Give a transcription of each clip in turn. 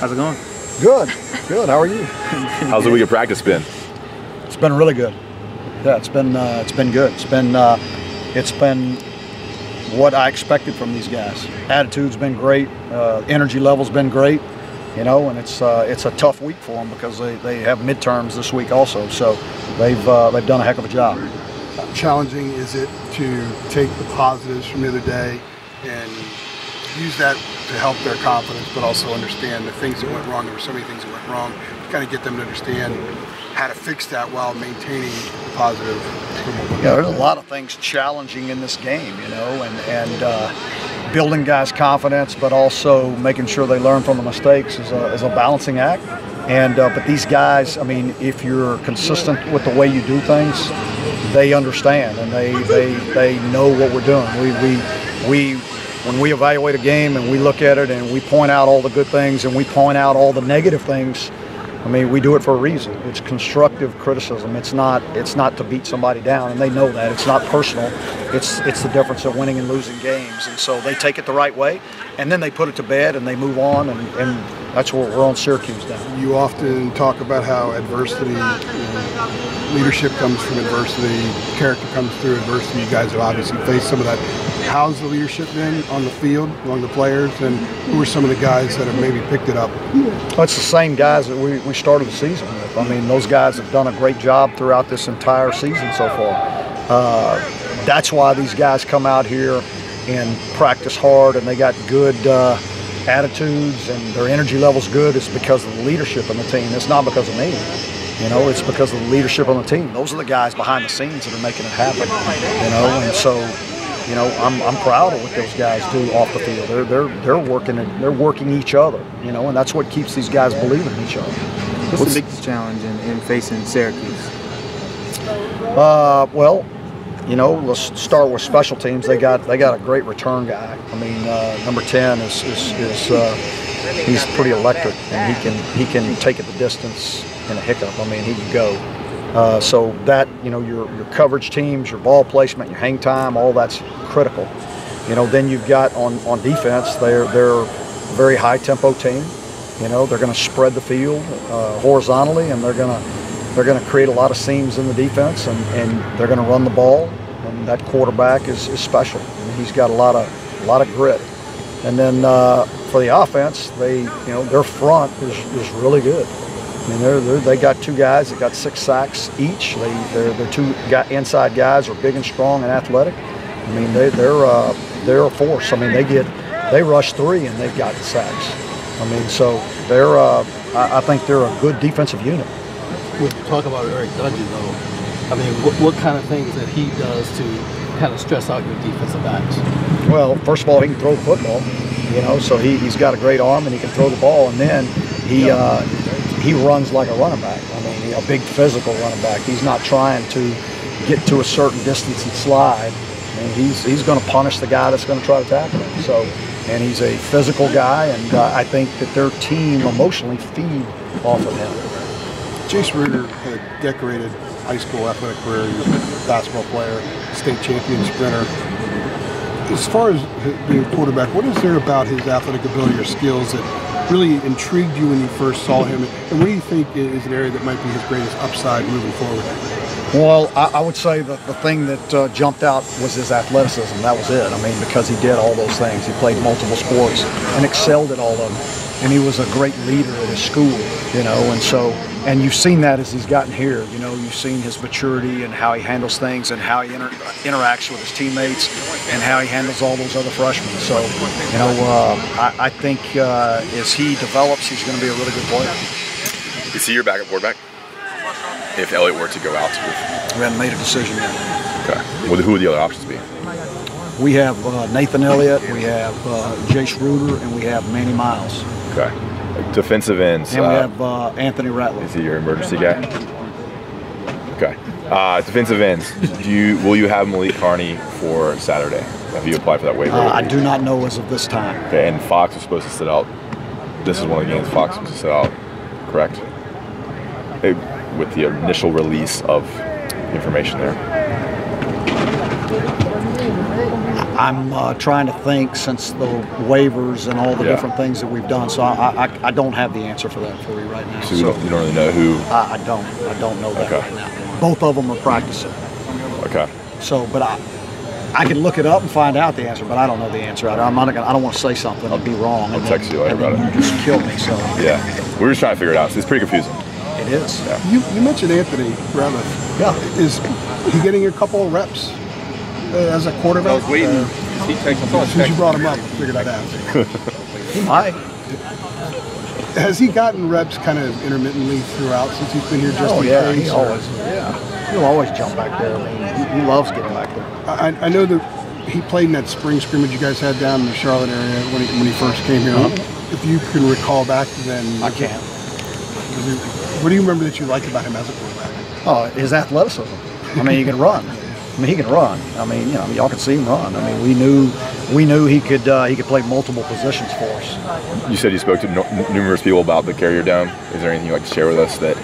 How's it going? Good, good. How are you? How's the week of practice been? It's been really good. Yeah, it's been good. It's been what I expected from these guys. Attitude's been great. Energy level's been great. You know, and it's a tough week for them because they have midterms this week also. So they've done a heck of a job. How challenging is it to take the positives from the other day and use that to help their confidence, but also understand the things that went wrong? There were so many things that went wrong. To kind of get them to understand how to fix that while maintaining the positive. Yeah, there's a lot of things challenging in this game, you know, and building guys' confidence, but also making sure they learn from the mistakes is a balancing act. And but these guys, I mean, if you're consistent with the way you do things, they understand and they know what we're doing. When we evaluate a game and we look at it and we point out all the good things and we point out all the negative things, I mean, we do it for a reason. It's constructive criticism. It's not to beat somebody down, and they know that. It's not personal. It's the difference of winning and losing games. And so they take it the right way, and then they put it to bed and they move on, and that's where we're on Syracuse now. You often talk about how adversity, leadership comes from adversity, character comes through adversity. You guys have obviously faced some of that. How's the leadership been on the field among the players, and who are some of the guys that have maybe picked it up? Well, it's the same guys that we started the season with. I mean, those guys have done a great job throughout this entire season so far. That's why these guys come out here and practice hard, and they got good attitudes, and their energy level's good. It's because of the leadership on the team. It's not because of me. You know, it's because of the leadership on the team. Those are the guys behind the scenes that are making it happen. You know, and so, you know, I'm proud of what those guys do off the field. They're working each other. You know, and that's what keeps these guys believing in each other. What's the biggest challenge in facing Syracuse? Well, you know, let's start with special teams. They got a great return guy. I mean, number 10 is he's pretty electric, and he can take it the distance in a hiccup. I mean, he can go. So that, you know, your coverage teams, your ball placement, your hang time, all that's critical. You know, then you've got on defense, they're a very high tempo team. You know, they're going to spread the field horizontally, and they're going to create a lot of seams in the defense, and they're going to run the ball. And that quarterback is special. I mean, he's got a lot of grit. And then for the offense, their front is really good. I mean, they got two guys that got 6 sacks each. Their two inside guys are big and strong and athletic. I mean, they're a force. I mean, they rush 3 and they've got the sacks. I mean, so I think they're a good defensive unit. We talk about Eric Dungey, though. I mean, what kind of things that he does to kind of stress out your defensive backs? Well, first of all, he can throw the football. You know, so he's got a great arm and he can throw the ball, and then he runs like a running back. I mean, a big physical running back. He's not trying to get to a certain distance and slide. And he's going to punish the guy that's going to try to tackle him. So, and he's a physical guy, and I think that their team emotionally feed off of him. Jace Ruger had decorated high school athletic career. He was a basketball player, state champion sprinter. As far as being a quarterback, what is there about his athletic ability or skills that really intrigued you when you first saw him? And what do you think is an area that might be his greatest upside moving forward? Well, I would say that the thing that jumped out was his athleticism. That was it. I mean, because he did all those things. He played multiple sports and excelled at all of them. And he was a great leader at his school, you know, and you've seen that as he's gotten here. You know, you've seen his maturity and how he handles things and how he interacts with his teammates and how he handles all those other freshmen. So, you know, I think as he develops, he's going to be a really good player. Is he your backup quarterback? If Elliott were to go out? We haven't made a decision yet. Okay. Well, who would the other options be? We have Nathan Elliott, we have Jace Ruger, and we have Manny Miles. Okay. Defensive ends. And we have Anthony Rattler. Is he your emergency guy? Okay. Defensive ends. Will you have Malik Carney for Saturday? Have you applied for that waiver? I do not know as of this time. Okay. And Fox is supposed to sit out. This is one of the games Fox was supposed to sit out. Correct. With the initial release of information there. I'm trying to think since the waivers and all the different things that we've done. So I don't have the answer for that for you right now. So you don't really know who? I don't know that right now. Both of them are practicing. Okay. So, but I can look it up and find out the answer, but I don't know the answer. I don't want to say something and be wrong. I'll text you later about it. You just kill me. So yeah, we're just trying to figure it out. So it's pretty confusing. it is. Yeah. You mentioned Anthony Ratliff. Yeah. Is he getting a couple of reps as a quarterback? I was waiting. He takes As soon as you brought him up, I figured I'd ask. He might. Has he gotten reps kind of intermittently throughout since he's been here? Just in yeah, case, he always. Yeah, he'll always jump back there. I mean, he loves getting back there. I know that he played in that spring scrimmage you guys had down in the Charlotte area when he first came here. If you can recall back then, I can't. What do you remember that you liked about him as a quarterback? Oh, his athleticism. I mean, he can run. He can run. I mean, y'all could see him run. I mean, we knew he could play multiple positions for us. You said you spoke to numerous people about the carrier dome. Is there anything you'd like to share with us that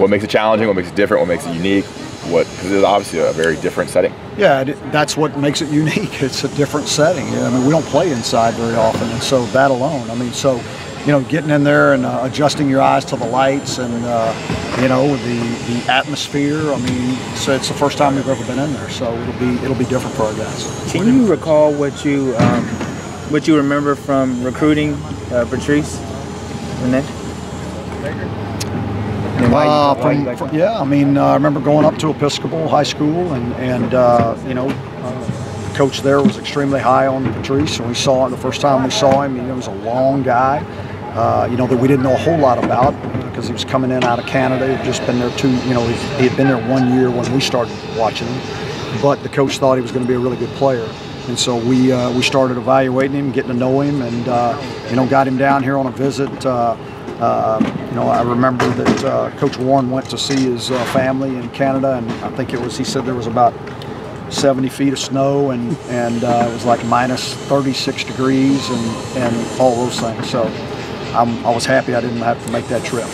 what makes it challenging, what makes it different, what makes it unique? Because it's obviously a very different setting. Yeah, that's what makes it unique. It's a different setting. I mean, we don't play inside very often, and so that alone. I mean, so getting in there and adjusting your eyes to the lights and the atmosphere. I mean, so it's the first time we've ever been in there, so it'll be different for our guys. Can you recall what you remember from recruiting Patrice? I mean, I remember going up to Episcopal High School, and coach there was extremely high on Patrice, and we saw it the first time we saw him. He was a long guy, that we didn't know a whole lot about because he was coming in out of Canada. He had just been there he had been there 1 year when we started watching him, but the coach thought he was going to be a really good player. And so we started evaluating him, getting to know him, and got him down here on a visit. I remember that Coach Warren went to see his family in Canada, and I think he said there was about 70 feet of snow, and it was like minus 36 degrees and all those things. So I was happy I didn't have to make that trip.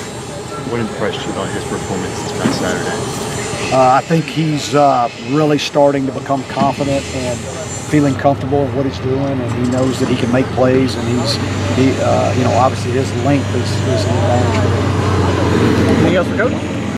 What impressed you about his performance this past Saturday? I think he's really starting to become confident and feeling comfortable with what he's doing, and he knows that he can make plays, and he obviously his length is an advantage for him. Anything else for Coach?